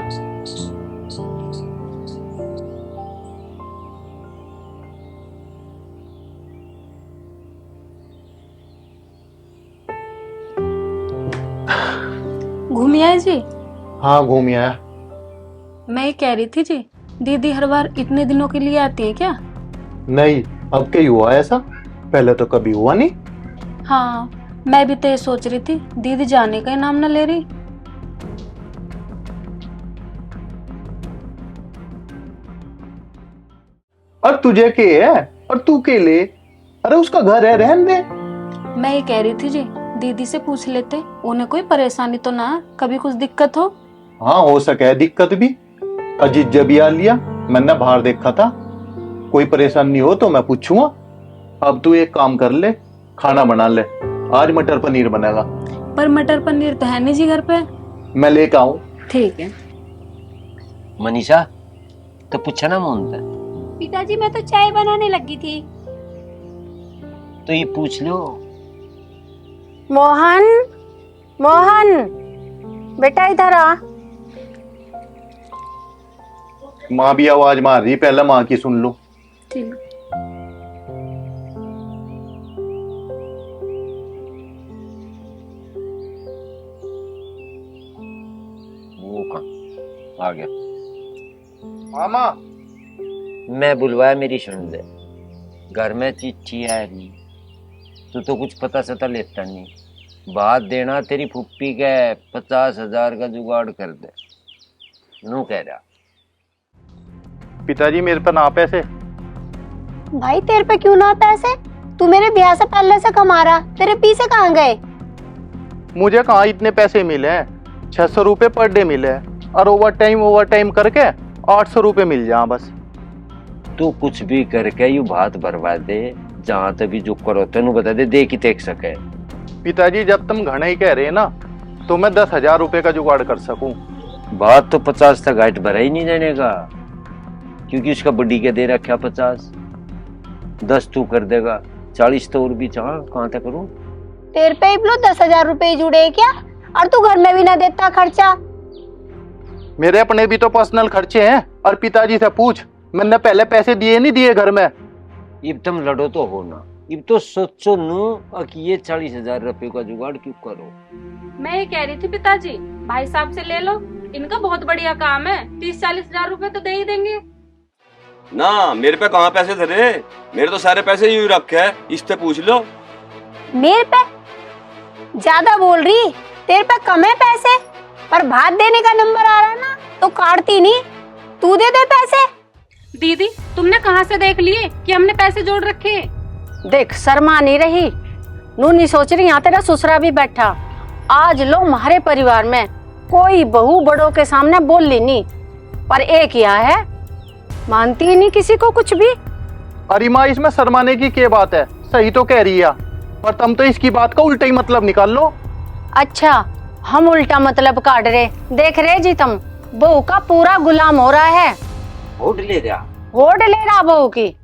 घूमी आए जी? हाँ घूम आया। मैं ये कह रही थी जी, दीदी हर बार इतने दिनों के लिए आती है क्या? नहीं, अब कहीं हुआ ऐसा, पहले तो कभी हुआ नहीं। हाँ, मैं भी तो ये सोच रही थी, दीदी जाने का ही नाम न ले रही। और तुझे के है और तू के ले? अरे उसका घर है, रहने दे। मैं ये कह रही थी जी, दीदी से पूछ लेते, उन्हें कोई परेशानी तो ना, कभी कुछ दिक्कत हो। हाँ हो सके दिक्कत भी। अजीत जब आ लिया, मैंने बाहर देखा था, कोई परेशानी हो तो मैं पूछूंगा। अब तू एक काम कर ले, खाना बना ले, आज मटर पनीर बनेगा। पर मटर पनीर तो है नहीं जी घर पे। मैं लेकर आऊं? ठीक है। मनीषा तो पूछा ना मोहन से। पिताजी मैं तो चाय बनाने लगी थी। तो ये पूछ लो। मोहन, मोहन बेटा इधर आ। माँ भी आवाज मार रही, पहले माँ की सुन लो। ठीक। वो कहाँ आ गया? मामा मैं बुलवाया, मेरी सुन ले। घर में चिट्ठी आ रही, तू तो कुछ पता सता लेता नहीं। बात देना तेरी फुप्पी के 50,000 का जुगाड़ कर दे, नू कह रहा। पिताजी मेरे पर ना पैसे। भाई तेरे पे क्यों ना पैसे? तू मेरे ब्याह से पहले से कमा रहा, तेरे पीछे कहाँ गए? मुझे कहाँ इतने पैसे मिले हैं? 600 रुपए पर डे मिले हैं और ओवर टाइम करके 800 रुपए मिल जाए बस। तू कुछ भी करके यू बात बर्बाद दे, जहाँ तभी जो करो तेनू बता दे, देख ही देख सके। पिताजी जब तुम घने ही कह रहे ना तो मैं 10,000 रुपए का जुगाड़ कर सकूं। बात तो 50 तक हाइट भरा ही नहीं देने का, क्योंकि उसका बड्डी के दे रखा 50। 10 तू कर देगा, 40 तो और भी चाह कहाँ तक करूं? तेरे पे ही 10,000 रुपए जुड़े क्या? और तू घर में भी ना देता खर्चा। मेरे अपने भी तो पर्सनल खर्चे हैं, और पिताजी से पूछ, मैंने पहले पैसे दिए नहीं दिए घर में। इब तुम लड़ो तो हो ना, इब तो सोचो नू कि ये 40,000 रुपए का जुगाड़ क्यों करो। मैं ये कह रही थी पिताजी, भाई साहब से ले लो, इनका बहुत बढ़िया काम है, 30-40 हजार रुपए तो दे ही देंगे। ना मेरे पे कहाँ पैसे धरे, मेरे तो सारे पैसे यूं रखे है, इससे पूछ लो। मेरे पे ज्यादा बोल रही, तेरे पे कम है पैसे, पर भात देने का नंबर आ रहा है ना तो काटती नहीं, तू दे दे पैसे। दीदी तुमने कहाँ से देख लिए कि हमने पैसे जोड़ रखे? देख शर्मा नहीं रही, नू नहीं सोच रही यहाँ तेरा ससुरा भी बैठा। आज लो हमारे परिवार में कोई बहू बड़ों के सामने बोल ली नहीं, पर एक यह है मानती ही नहीं किसी को कुछ भी। अरे माँ इसमें शर्माने की क्या बात है, सही तो कह रही है, पर तुम तो इसकी बात का उल्टा ही मतलब निकाल लो। अच्छा हम उल्टा मतलब काट रहे, देख रहे जी तुम, बहू का पूरा गुलाम हो रहा है। होड़ ले रहा, होड़ ले रहा बहू की।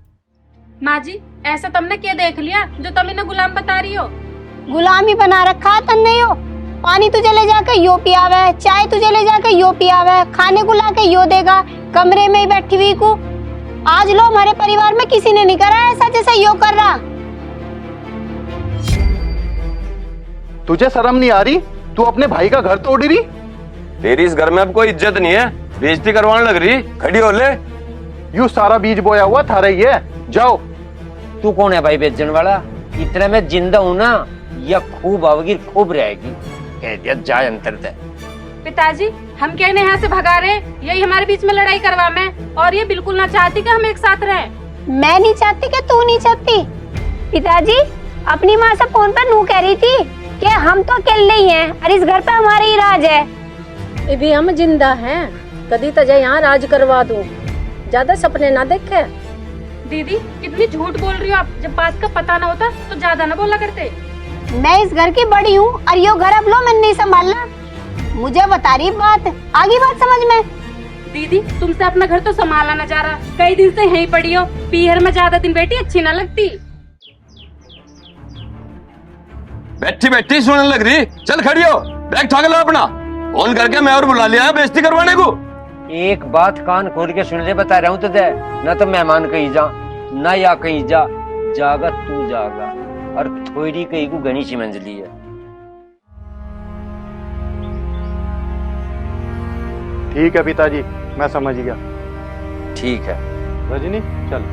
माँ जी ऐसा तुमने क्या देख लिया जो तुम इन्हें गुलाम बता रही हो? गुलामी बना रखा तन नहीं हो। पानी तुझे ले जाके यो पियावे, चाय तुझे ले जाके यो पियावे, खाने को लाके यो देगा, कमरे में ही बैठी हुई को। आज लो हमारे परिवार में किसी ने नहीं करा ऐसा जैसा यो कर रहा। तुझे शर्म नहीं आ रही? तू अपने भाई का घर तोड़ रही। तेरी इस घर में अब कोई इज्जत नहीं है, बेइज्जती करवाने लग रही, खड़ी हो ले। यू सारा बीज बोया हुआ थारा ही है, जाओ। तू कौन है भाई बेचने वाला? इतने में जिंदा हूं ना, या खूब आवगी खूब रहेगी, कह दिया जाए अंतर दे। पिताजी हम क्या इन्हें यहाँ से भगा रहे, यही हमारे बीच में लड़ाई करवा में, और ये बिल्कुल ना चाहती कि हम एक साथ रहें। मैं नहीं चाहती कि तू नहीं चाहती। पिताजी अपनी माँ से फोन पर नू कह रही थी कि हम तो अकेले ही हैं और इस घर पे हमारे ही राज है। ये भी हम जिंदा हैं, कदी तजा यहाँ राज करवा दूं, ज्यादा सपने ना देखे। दीदी कितनी झूठ बोल रही हो आप, जब बात का पता ना होता तो ज्यादा ना बोला करते। मैं इस घर की बड़ी हूँ और यो घर अब लो मैंने नहीं संभालना। मुझे बता रही बात, आगे बात समझ में। दीदी तुमसे अपना घर तो संभाला न जा रहा, कई दिन से यहीं पड़ी हो, पीहर में ज्यादा दिन बैठी अच्छी ना लगती। बैठी बैठी सुनने लग रही, चल खड़ी हो, बैग ठाक लो अपना। फोन करके मैं और बुला लिया है बेइज्जती करवाने को। एक बात कान खोल के सुन ले, बता रहा हूं तुझे, ना तो मेहमान कहीं जा ना या कहीं जा, जागा तू जागा, और थोड़ी कहीं को घनी सी मंजली है। ठीक है पिताजी, मैं समझ गया। ठीक है रजनी चल।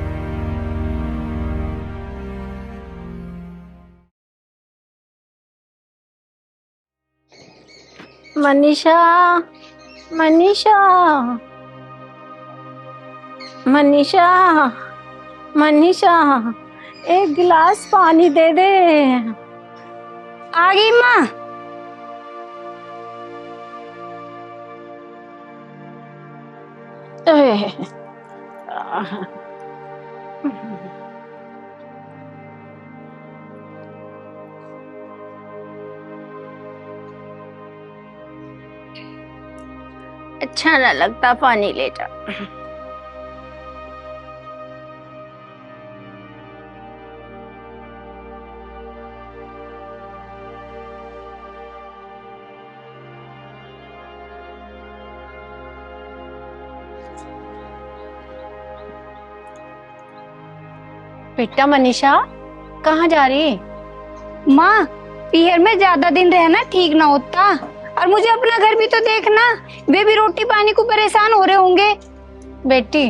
मनीषा मनीषा मनीषा मनीषा, एक गिलास पानी दे दे। आ गई माँ। अच्छा ना लगता, पानी ले जा। बेटा मनीषा कहाँ जा रही? माँ पीहर में ज्यादा दिन रहना ठीक ना होता, और मुझे अपना घर भी तो देखना, वे भी रोटी पानी को परेशान हो रहे होंगे। बेटी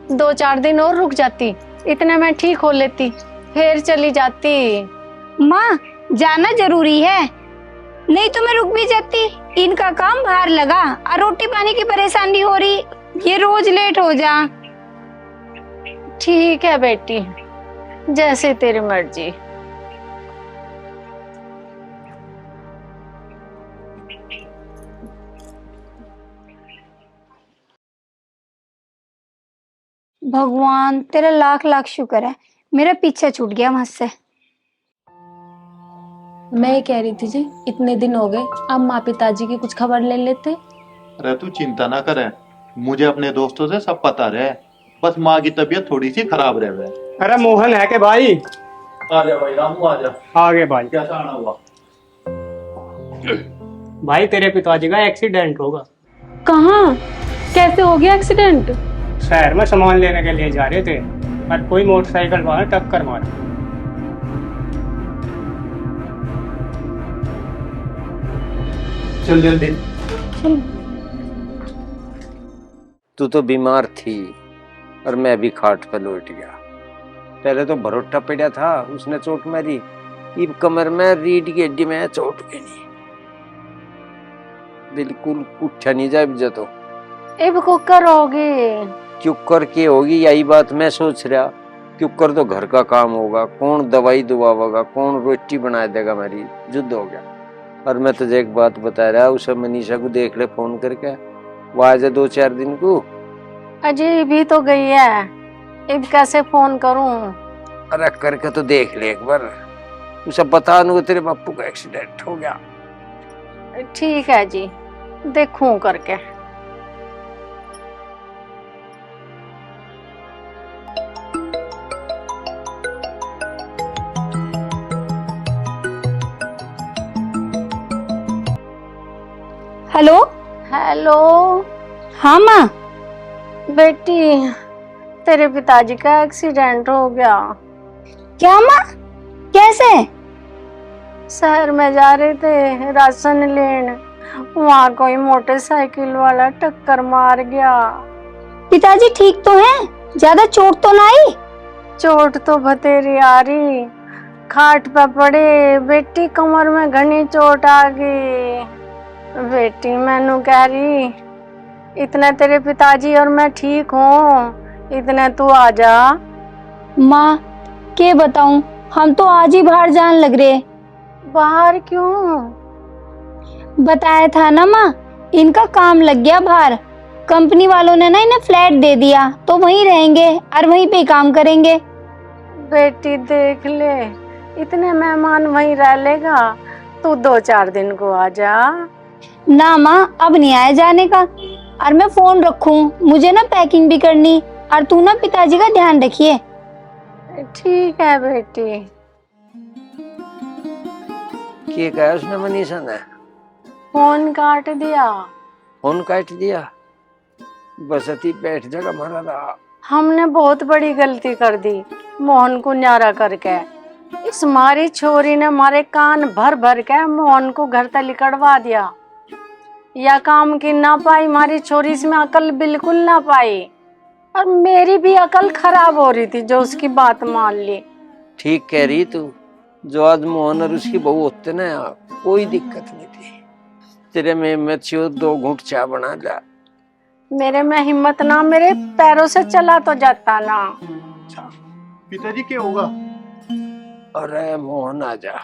2-4 दिन और रुक जाती, इतने में ठीक हो लेती, फिर चली जाती। माँ जाना जरूरी है, नहीं तो मैं रुक भी जाती। इनका काम बाहर लगा और रोटी पानी की परेशानी हो रही, ये रोज लेट हो जा। ठीक है बेटी, जैसे तेरी मर्जी। भगवान तेरा लाख लाख शुक्र है, मेरा पीछा छूट गया वहां से। मैं ये कह रही थी जी, इतने दिन हो गए, अब माँ पिताजी की कुछ खबर ले लेते। अरे तू चिंता ना करे, मुझे अपने दोस्तों से सब पता रहे, बस माँ की तबीयत थोड़ी सी खराब रहे। अरे मोहन है के भाई? आ जा भाई रामू, आ जा। आगे भाई। कैसा आना हुआ? भाई तेरे पिताजी का एक्सीडेंट होगा। कहाँ? कैसे हो गया एक्सीडेंट? शहर में सामान लेने के लिए जा रहे थे और कोई मोटरसाइकिल वाला टक्कर मारा। चल जल्दी। तू तो बीमार थी और मैं भी खाट पर लौट गया। पहले तो भरोटा पड़ा था, उसने चोट मारी, इब कमर में रीढ़ की हड्डी में चोट भी नहीं, बिल्कुल उठा नहीं जा बिजा। तो अब कुकर होगी। कुकर के होगी, यही बात मैं सोच रहा। कुकर तो घर का काम होगा, कौन दवाई दुआगा, कौन रोटी बना देगा, मेरी युद्ध हो गया। और मैं तुझे एक बात बता रहा, उसे मनीषा को देख ले फोन करके, वो आ जा 2-4 दिन को। अजय भी तो गई है, अब कैसे फोन करूं? अरे करके तो देख ले एक बार, उसे बता दूंगा तेरे बापू का एक्सीडेंट हो गया। ठीक है जी, देखूं करके। हेलो। हेलो। हाँ माँ। बेटी, तेरे पिताजी का एक्सीडेंट हो गया। क्या माँ, कैसे? शहर में जा रहे थे राशन लेने, वहाँ कोई मोटरसाइकिल वाला टक्कर मार गया। पिताजी ठीक तो हैं? ज्यादा चोट तो ना आई? चोट तो बतेरी आ रही, खाट पे पड़े। बेटी कमर में घनी चोट आ गई। बेटी मैनू कह रही, इतने तेरे पिताजी और मैं ठीक हूँ, इतने तू आ जा। माँ के बताऊं, हम तो आज ही बाहर जान लग रहे। बाहर क्यों? बताया था ना माँ, इनका काम लग गया बाहर। कंपनी वालों ने ना इन्हें फ्लैट दे दिया, तो वहीं रहेंगे और वहीं पे काम करेंगे। बेटी देख ले, इतने मेहमान वहीं रह लेगा, तू 2-4 दिन को आ जा। ना माँ, अब नहीं आया जाने का। और मैं फोन रखूं, मुझे ना पैकिंग भी करनी, और तू ना पिताजी का ध्यान रखिए। ठीक है बेटी। क्या कहा उसने मनीषा ने? फोन काट दिया। फोन काट दिया? बस अति बैठ जाएगा हमारा रहा। हमने बहुत बड़ी गलती कर दी मोहन को न्यारा करके। इस मारी छोरी ने हमारे कान भर भर के मोहन को घर तक लिकड़वा दिया। या काम की ना पाई हमारी छोरी, इसमें अकल बिल्कुल ना पाई, और मेरी भी अकल खराब हो रही थी जो उसकी बात मान ली। ठीक कह रही तू, जो आज मोहन और उसकी बहू होते ना, कोई दिक्कत नहीं थी। तेरे में हिम्मत छियो 2 घूंट चाय बना ला। मेरे में हिम्मत ना, मेरे पैरों से चला तो जाता ना। पिताजी क्या होगा? अरे मोहन आ जा।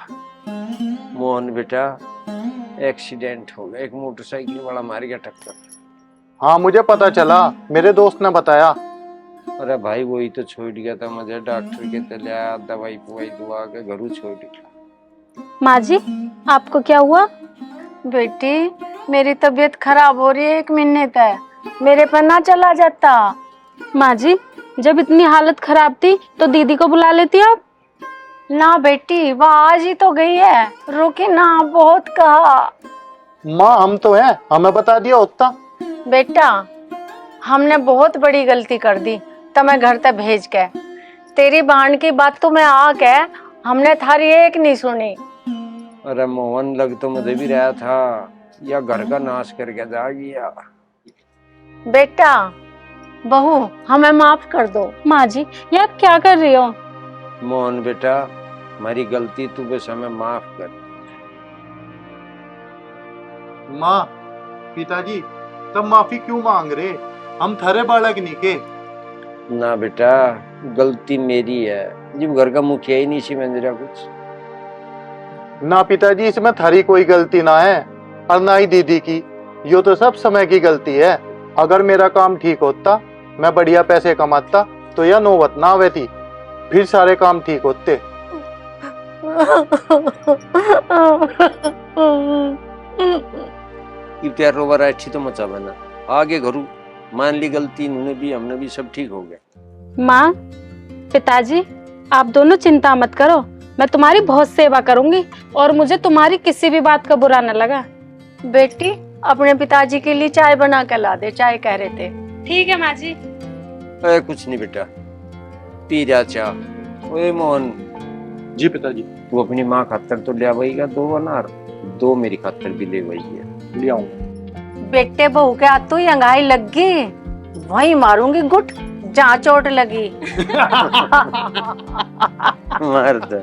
मोहन बेटा, एक्सीडेंट हो गया, एक मोटरसाइकिल वाला मार गया टक्कर। हाँ मुझे पता चला, मेरे दोस्त ने बताया। अरे भाई वही तो छोड़ गया था मुझे, डॉक्टर के तले आया, दवाई पुवाई दुआ के घरू छोड़ गया। माँ जी, आपको क्या हुआ? बेटी, मेरी तबीयत खराब हो रही है, 1 महीने तक मेरे पर ना चला जाता। माँ जी, जब इतनी हालत खराब थी तो दीदी को बुला लेती आप। ना बेटी, वो आज ही तो गई है, रुकी ना, बहुत कहा। माँ हम तो हैं, हमें बता दिया होता। बेटा, हमने बहुत बड़ी गलती कर दी, तो मैं घर तक भेज के। तेरी बहन की बात तो मैं आ के, हमने थारी एक नहीं सुनी। अरे मोहन लग तो मुझे भी रहा था, या घर का नाश करके जा गया। बेटा, बहू हमें माफ कर दो। माँ जी ये आप क्या कर रही हो? मोहन बेटा, हमारी गलती, तू बस हमें माफ कर। माँ, पिताजी तब माफी क्यों मांग रहे? हम थारे बालक नहीं के। ना बेटा, गलती मेरी है, जब घर का मुखिया ही नहीं समझ रहा कुछ। ना पिताजी, इसमें थारी कोई गलती ना है और ना ही दीदी की। यो तो सब समय की गलती है। अगर मेरा काम ठीक होता, मैं बढ़िया पैसे कमाता, तो यह नौबत ना आवे थी, फिर सारे काम ठीक होते। इफ्तियार रोवर अच्छी तो मचा बना आगे घरू, मान ली गलती इन्होंने भी, हमने भी, सब ठीक हो गया। माँ, पिताजी आप दोनों चिंता मत करो, मैं तुम्हारी बहुत सेवा करूंगी और मुझे तुम्हारी किसी भी बात का बुरा न लगा। बेटी अपने पिताजी के लिए चाय बना के ला दे, चाय कह रहे थे। ठीक है माँ जी। कुछ नहीं बेटा, पी जा चाह। ओए मोहन, जी पिताजी। तू अपनी माँ खातर तो ले आवेगा 2 अनार, 2 मेरी खातर भी ले वही है। ले आऊं। बेटे बहू के हाथ तो अंगाई लग गई, वहीं मारूंगी गुट जहाँ चोट लगी। मर्द